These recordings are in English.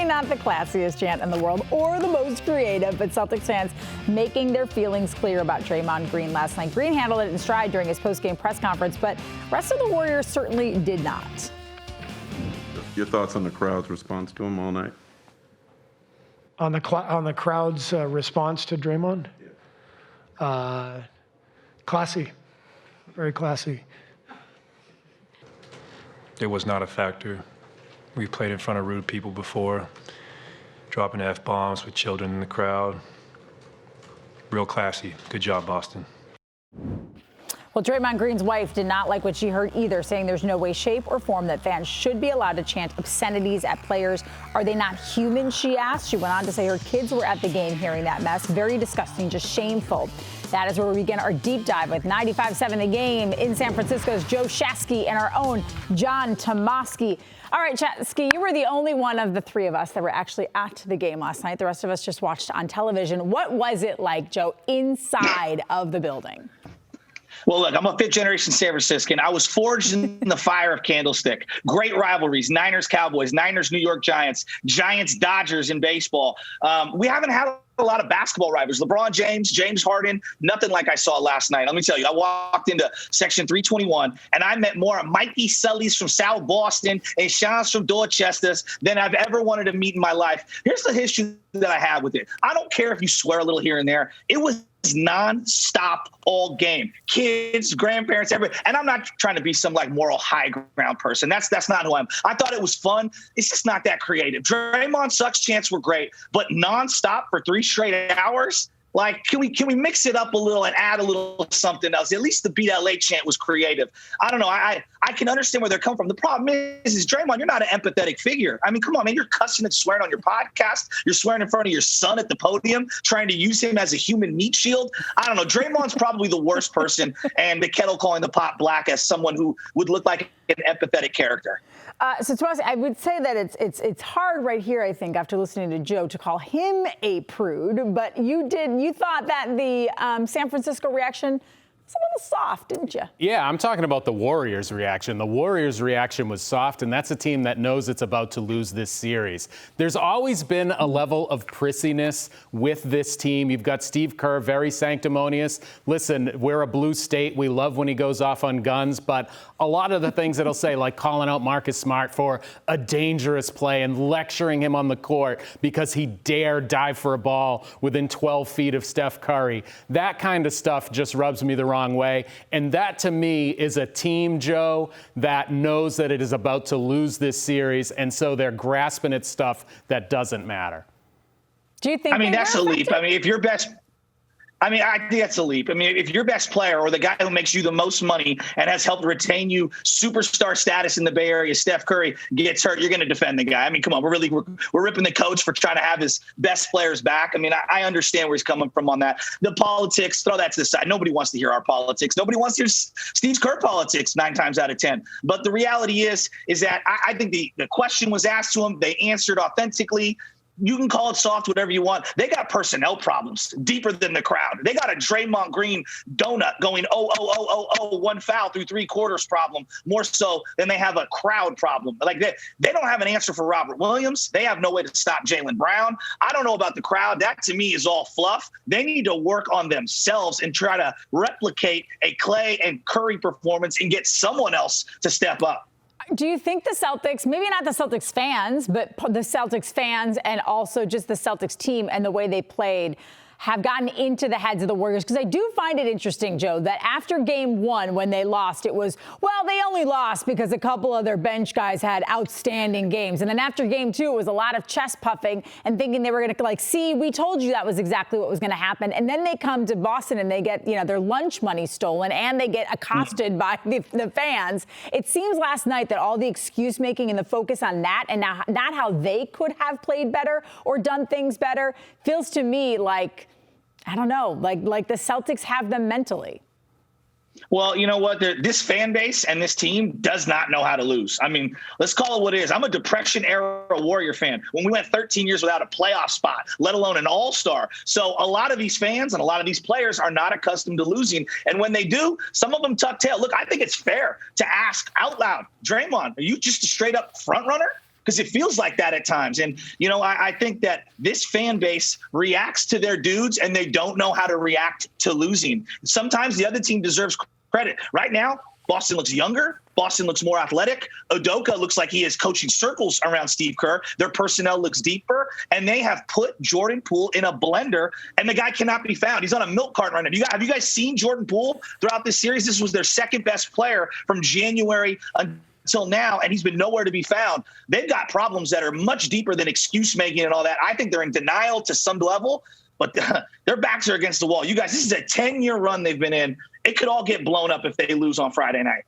not the classiest chant in the world or the most creative, but Celtics fans making their feelings clear about Draymond Green last night. Green handled it in stride during his post-game press conference, but the rest of the Warriors certainly did not. Your thoughts on the crowd's response to him all night? On the crowd's response to Draymond? Classy. Very classy. It was not a factor. We played in front of rude people before, dropping F-bombs with children in the crowd. Real classy. Good job, Boston. Well, Draymond Green's wife did not like what she heard either, saying there's no way, shape, or form that fans should be allowed to chant obscenities at players. Are they not human, she asked. She went on to say her kids were at the game hearing that mess. Very disgusting, just shameful. That is where we begin our deep dive with 95.7 The Game in San Francisco's Joe Shasky and our own John Tomase. All right, Shasky, you were the only one of the three of us that were actually at the game last night. The rest of us just watched on television. What was it like, Joe, inside of the building? Well, look, I'm a fifth-generation San Franciscan. I was forged in the fire of Candlestick. Great rivalries, Niners-Cowboys, Niners-New York Giants, Giants-Dodgers in baseball. We haven't had a lot of basketball rivals. LeBron James, James Harden, nothing like I saw last night. Let me tell you, I walked into section 321, and I met more Mikey Sullys from South Boston and chants from Dorchester than I've ever wanted to meet in my life. Here's the history that I have with it. I don't care if you swear a little here and there. It was non-stop all game. Kids, grandparents, everybody. And I'm not trying to be some like moral high ground person. That's not who I am. I thought it was fun. It's just not that creative. Draymond sucks chants were great, but non-stop for 3 straight hours. Like, can we mix it up a little and add a little something else? At least the Beat LA chant was creative. I don't know. I can understand where they're coming from. The problem is Draymond, you're not an empathetic figure. I mean, come on, man. You're cussing and swearing on your podcast. You're swearing in front of your son at the podium, trying to use him as a human meat shield. I don't know. Draymond's probably the worst person, and the kettle calling the pot black as someone who would look like an empathetic character. So, Tomase, I would say that it's hard right here, I think, after listening to Joe, to call him a prude. But you thought that the San Francisco reaction was a little soft, didn't you? Yeah, I'm talking about the Warriors' reaction. The Warriors' reaction was soft, and that's a team that knows it's about to lose this series. There's always been a level of prissiness with this team. You've got Steve Kerr, very sanctimonious. Listen, we're a blue state. We love when he goes off on guns, but a lot of the things that he'll say, like calling out Marcus Smart for a dangerous play and lecturing him on the court because he dared dive for a ball within 12 feet of Steph Curry, that kind of stuff just rubs me the wrong way. And that, to me, is a team, Joe, that knows that it is about to lose this series, and so they're grasping at stuff that doesn't matter. Do you think? I mean, that's a leap. I mean, if your best. I mean, I think that's a leap. I mean, if your best player or the guy who makes you the most money and has helped retain you superstar status in the Bay Area, Steph Curry, gets hurt, you're going to defend the guy. I mean, come on, we're ripping the coach for trying to have his best players back. I mean, I understand where he's coming from on that. The politics, throw that to the side. Nobody wants to hear our politics. Nobody wants to hear Steve Kerr politics 9 times out of 10. But the reality is that I think the question was asked to him. They answered authentically. You can call it soft, whatever you want. They got personnel problems deeper than the crowd. They got a Draymond Green donut going, 1 foul through 3 quarters problem, more so than they have a crowd problem. Like they don't have an answer for Robert Williams. They have no way to stop Jaylen Brown. I don't know about the crowd. That, to me, is all fluff. They need to work on themselves and try to replicate a Clay and Curry performance and get someone else to step up. Do you think the Celtics, maybe not the Celtics fans, but the Celtics fans and also just the Celtics team and the way they played, have gotten into the heads of the Warriors? Because I do find it interesting, Joe, that after game 1, when they lost, it was, well, they only lost because a couple of their bench guys had outstanding games. And then after game 2, it was a lot of chest puffing and thinking they were going to, see, we told you that was exactly what was going to happen. And then they come to Boston and they get, their lunch money stolen and they get accosted by the fans. It seems last night that all the excuse making and the focus on that and not how they could have played better or done things better feels to me like, I don't know, like the Celtics have them mentally. Well, you know what? This fan base and this team does not know how to lose. I mean, let's call it what it is. I'm a Depression-era Warrior fan. When we went 13 years without a playoff spot, let alone an all-star. So a lot of these fans and a lot of these players are not accustomed to losing. And when they do, some of them tuck tail. Look, I think it's fair to ask out loud, Draymond, are you just a straight-up front runner? because it feels like that at times. And, I think that this fan base reacts to their dudes and they don't know how to react to losing. Sometimes the other team deserves credit. Right now, Boston looks younger. Boston looks more athletic. Udoka looks like he is coaching circles around Steve Kerr. Their personnel looks deeper, and they have put Jordan Poole in a blender, and the guy cannot be found. He's on a milk carton right now. Have you guys seen Jordan Poole throughout this series? This was their second best player from January until now, and he's been nowhere to be found. They've got problems that are much deeper than excuse making and all that. I think they're in denial to some level, but their backs are against the wall. You guys, this is a 10-year run they've been in. It could all get blown up if they lose on Friday night.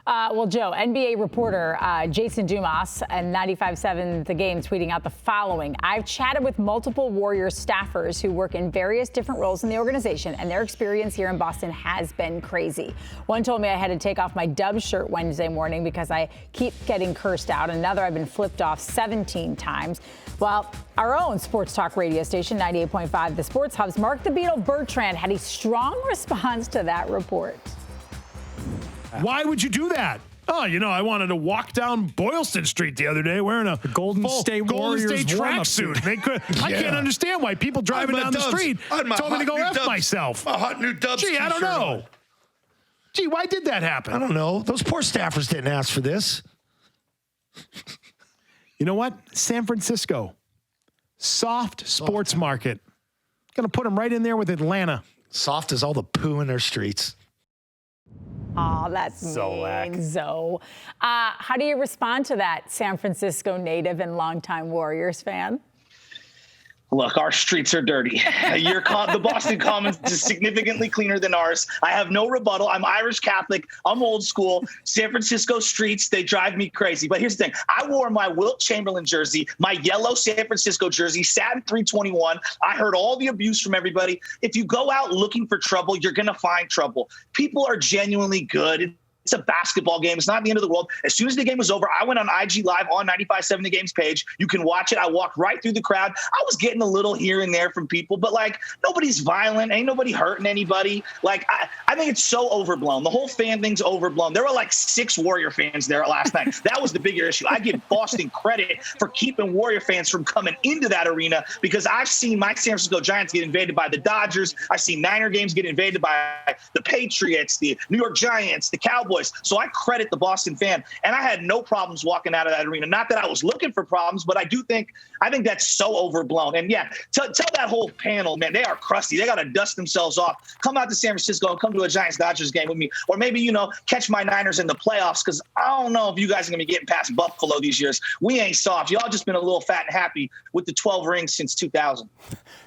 Well, Joe, NBA reporter Jason Dumas and 95.7 The Game tweeting out the following. I've chatted with multiple Warriors staffers who work in various different roles in the organization, and their experience here in Boston has been crazy. One told me I had to take off my Dubs shirt Wednesday morning because I keep getting cursed out. Another, I've been flipped off 17 times. Well, our own sports talk radio station, 98.5 The Sports Hub's Mark the Beetle Bertrand had a strong response to that report. Why would you do that? Oh, I wanted to walk down Boylston Street the other day wearing a Golden State Warriors tracksuit. I can't understand why people driving down the street told me to go F myself. A hot new Dubs Gee, I don't know. Gee, why did that happen? I don't know. Those poor staffers didn't ask for this. You know what? San Francisco. Soft sports market. Going to put them right in there with Atlanta. Soft as all the poo in their streets. Oh, that's mean, Zoe. How do you respond to that, San Francisco native and longtime Warriors fan? Look, our streets are dirty. The Boston Commons is significantly cleaner than ours. I have no rebuttal. I'm Irish Catholic. I'm old school. San Francisco streets, they drive me crazy. But here's the thing. I wore my Wilt Chamberlain jersey, my yellow San Francisco jersey, sat in 321. I heard all the abuse from everybody. If you go out looking for trouble, you're going to find trouble. People are genuinely good. It's a basketball game. It's not the end of the world. As soon as the game was over, I went on IG Live on 95.7 The Game's page. You can watch it. I walked right through the crowd. I was getting a little here and there from people, but nobody's violent. Ain't nobody hurting anybody. I think it's so overblown. The whole fan thing's overblown. There were 6 Warrior fans there last night. That was the bigger issue. I give Boston credit for keeping Warrior fans from coming into that arena because I've seen my San Francisco Giants get invaded by the Dodgers. I've seen Niner games get invaded by the Patriots, the New York Giants, the Cowboys. So I credit the Boston fan, and I had no problems walking out of that arena. Not that I was looking for problems, but I think that's so overblown. And yeah, tell that whole panel, man, they are crusty. They got to dust themselves off. Come out to San Francisco and come to a Giants-Dodgers game with me, or maybe catch my Niners in the playoffs because I don't know if you guys are going to be getting past Buffalo these years. We ain't soft. Y'all just been a little fat and happy with the 12 rings since 2000.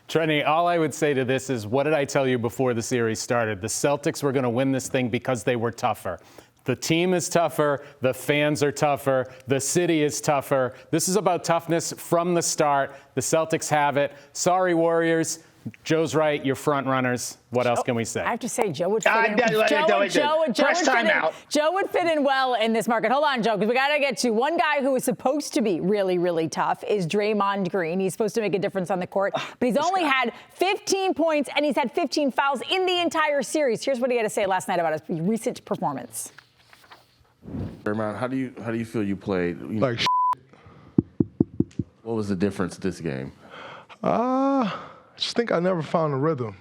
Trenni, all I would say to this is, what did I tell you before the series started? The Celtics were going to win this thing because they were tougher. The team is tougher. The fans are tougher. The city is tougher. This is about toughness from the start. The Celtics have it. Sorry, Warriors. Joe's right. You're front runners. What else can we say? I have to say, Joe would fit in. Joe would fit in well in this market. Hold on, Joe, because we got to get to one guy who is supposed to be really, really tough is Draymond Green. He's supposed to make a difference on the court, but he's only had 15 points and he's had 15 fouls in the entire series. Here's what he had to say last night about his recent performance. Draymond, how do you feel you played? Like what was the difference this game? I just think I never found a rhythm.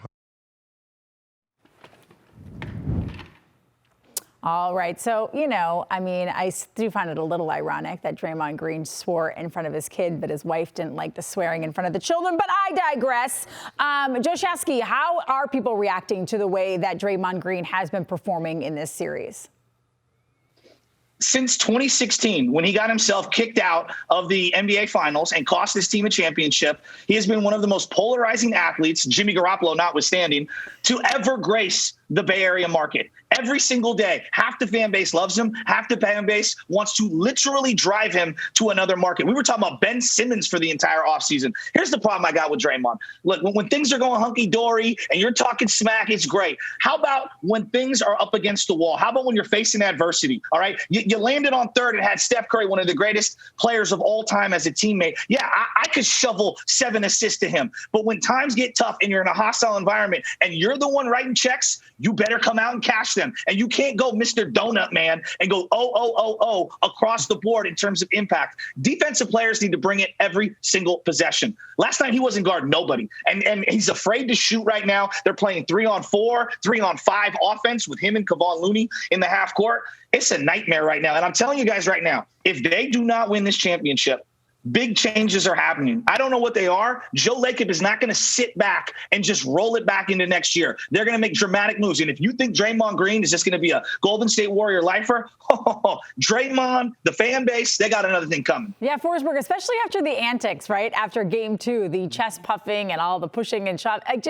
All right. So, I do find it a little ironic that Draymond Green swore in front of his kid, but his wife didn't like the swearing in front of the children. But I digress. Joe Shasky, how are people reacting to the way that Draymond Green has been performing in this series? Since 2016, when he got himself kicked out of the NBA Finals and cost his team a championship, he has been one of the most polarizing athletes, Jimmy Garoppolo notwithstanding, to ever grace the Bay Area market. Every single day, half the fan base loves him, half the fan base wants to literally drive him to another market. We were talking about Ben Simmons for the entire offseason. Here's the problem I got with Draymond. Look, when things are going hunky-dory and you're talking smack, it's great. How about when things are up against the wall? How about when you're facing adversity, all right? You landed on third and had Steph Curry, one of the greatest players of all time as a teammate. Yeah, I could shovel 7 assists to him. But when times get tough and you're in a hostile environment and you're the one writing checks, you better come out and cash them. them. And you can't go Mr. Donut Man and go, across the board in terms of impact. Defensive players need to bring it every single possession. Last night, he wasn't guarding nobody. And he's afraid to shoot right now. They're playing 3-on-4, 3-on-5 offense with him and Kevon Looney in the half court. It's a nightmare right now. And I'm telling you guys right now, if they do not win this championship, big changes are happening. I don't know what they are. Joe Lacob is not going to sit back and just roll it back into next year. They're going to make dramatic moves. And if you think Draymond Green is just going to be a Golden State Warrior lifer, Draymond, the fan base, they got another thing coming. Yeah, Forsberg, especially after the antics, right? After game 2, the chest puffing and all the pushing and shove. It's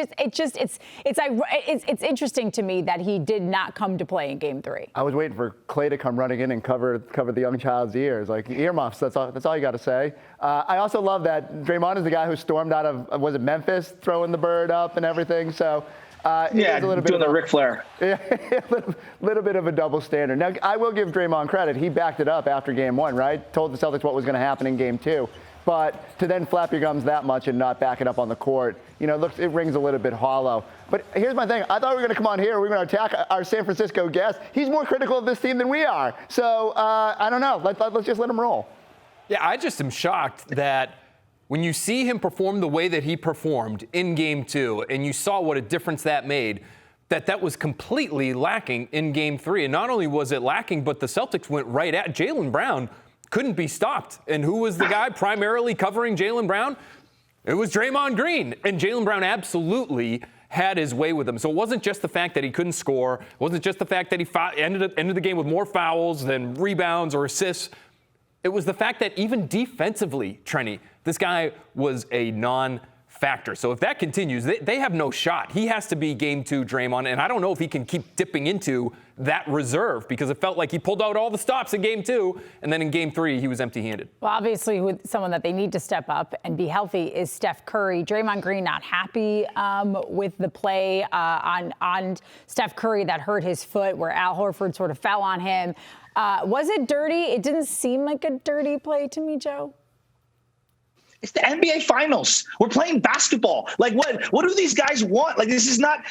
interesting to me that he did not come to play in game 3. I was waiting for Clay to come running in and cover the young child's ears. Like earmuffs, that's all you got to say. I also love that Draymond is the guy who stormed out of, was it Memphis, throwing the bird up and everything. So yeah, a little bit doing the Ric Flair. Yeah, a little bit of a double standard. Now, I will give Draymond credit. He backed it up after game 1, right? Told the Celtics what was going to happen in game 2. But to then flap your gums that much and not back it up on the court, it rings a little bit hollow. But here's my thing. I thought we were going to come on here. We were going to attack our San Francisco guest. He's more critical of this team than we are. So I don't know. Let's just let him roll. Yeah, I just am shocked that when you see him perform the way that he performed in game 2, and you saw what a difference that made, that was completely lacking in game 3. And not only was it lacking, but the Celtics went right at Jaylen Brown. Couldn't be stopped. And who was the guy primarily covering Jaylen Brown? It was Draymond Green. And Jaylen Brown absolutely had his way with him. So it wasn't just the fact that he couldn't score. It wasn't just the fact that he ended the game with more fouls than rebounds or assists. It was the fact that even defensively, Trenni, this guy was a non-factor. So if that continues, they have no shot. He has to be game 2 Draymond, and I don't know if he can keep dipping into that reserve because it felt like he pulled out all the stops in game 2, and then in game 3, he was empty-handed. Well, obviously, with someone that they need to step up and be healthy is Steph Curry. Draymond Green not happy with the play on Steph Curry that hurt his foot, where Al Horford sort of fell on him. Was it dirty? It didn't seem like a dirty play to me, Joe. It's the NBA Finals. We're playing basketball. Like, what do these guys want? Like, this is not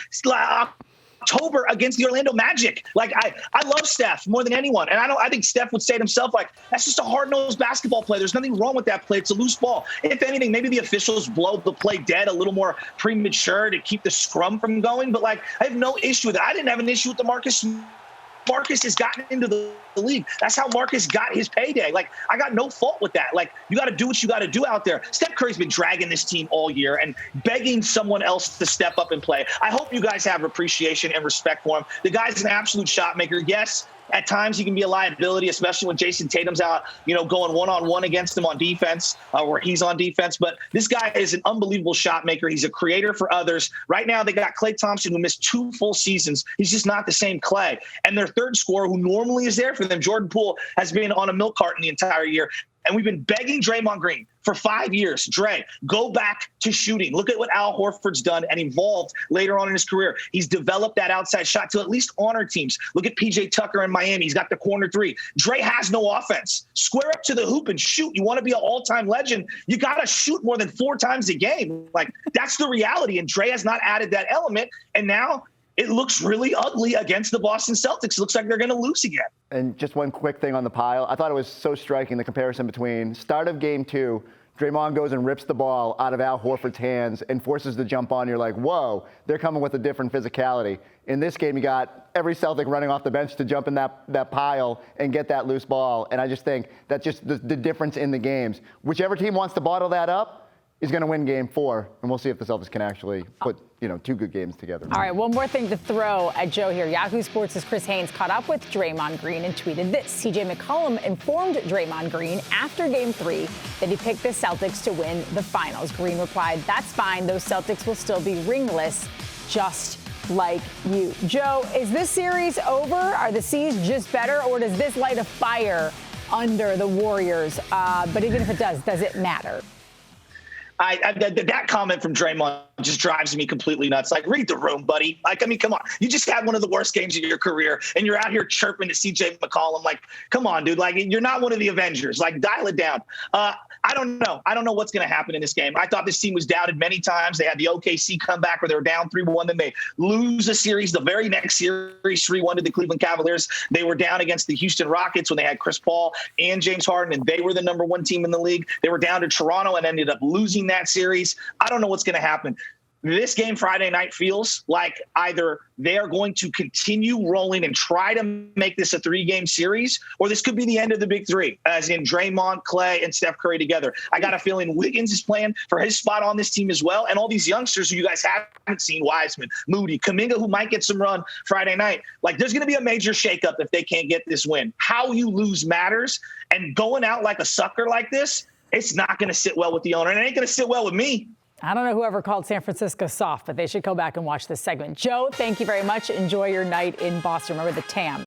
October against the Orlando Magic. Like, I love Steph more than anyone. And I think Steph would say to himself, like, that's just a hard-nosed basketball play. There's nothing wrong with that play. It's a loose ball. If anything, maybe the officials blow the play dead a little more premature to keep the scrum from going. But, like, I have no issue with it. I didn't have an issue with the Marcus has gotten into the league. That's how Marcus got his payday. Like, I got no fault with that. Like, you got to do what you got to do out there. Steph Curry's been dragging this team all year and begging someone else to step up and play. I hope you guys have appreciation and respect for him. The guy's an absolute shot maker. Yes, at times he can be a liability, especially when Jason Tatum's out, going one-on-one against him on defense, where he's on defense. But this guy is an unbelievable shot maker. He's a creator for others. Right now, they got Klay Thompson, who missed 2 full seasons. He's just not the same Klay. And their third scorer, who normally is there for them, Jordan Poole, has been on a milk carton the entire year. And we've been begging Draymond Green for 5 years. Dre, go back to shooting. Look at what Al Horford's done and evolved later on in his career. He's developed that outside shot to at least honor teams. Look at PJ Tucker in Miami. He's got the corner 3. Dre has no offense. Square up to the hoop and shoot. You want to be an all-time legend, you got to shoot more than 4 times a game. Like, that's the reality. And Dre has not added that element. And now it looks really ugly against the Boston Celtics. It looks like they're going to lose again. And just one quick thing on the pile. I thought it was so striking, the comparison between start of game 2, Draymond goes and rips the ball out of Al Horford's hands and forces the jump on. You're like, whoa, they're coming with a different physicality. In this game, you got every Celtic running off the bench to jump in that pile and get that loose ball. And I just think that's just the difference in the games. Whichever team wants to bottle that up is going to win game 4. And we'll see if the Celtics can actually put 2 good games together. All right, one more thing to throw at Joe here. Yahoo Sports' Chris Haynes caught up with Draymond Green and tweeted this. CJ McCollum informed Draymond Green after Game 3 that he picked the Celtics to win the finals. Green replied, "That's fine. Those Celtics will still be ringless, just like you." Joe, is this series over? Are the C's just better, or does this light a fire under the Warriors? But even if it does it matter? That comment from Draymond just drives me completely nuts. Like, read the room, buddy. Like, I mean, come on. You just had one of the worst games of your career, and you're out here chirping to CJ McCollum. Like, come on, dude. Like, you're not one of the Avengers. Like, dial it down. I don't know. I don't know what's going to happen in this game. I thought this team was doubted many times. They had the OKC comeback where they were down 3-1. Then they lose a series. The very next series, 3-1 to the Cleveland Cavaliers. They were down against the Houston Rockets when they had Chris Paul and James Harden, and they were the number 1 team in the league. They were down to Toronto and ended up losing that series. I don't know what's going to happen. This game Friday night feels like either they are going to continue rolling and try to make this a 3-game series, or this could be the end of the big three, as in Draymond, Clay, and Steph Curry together. I got a feeling Wiggins is playing for his spot on this team as well, and all these youngsters who you guys haven't seen, Wiseman, Moody, Kuminga, who might get some run Friday night. Like, there's going to be a major shakeup if they can't get this win. How you lose matters, and going out like a sucker like this, it's not going to sit well with the owner, and it ain't going to sit well with me. I don't know whoever called San Francisco soft, but they should go back and watch this segment. Joe, thank you very much. Enjoy your night in Boston. Remember the TAM.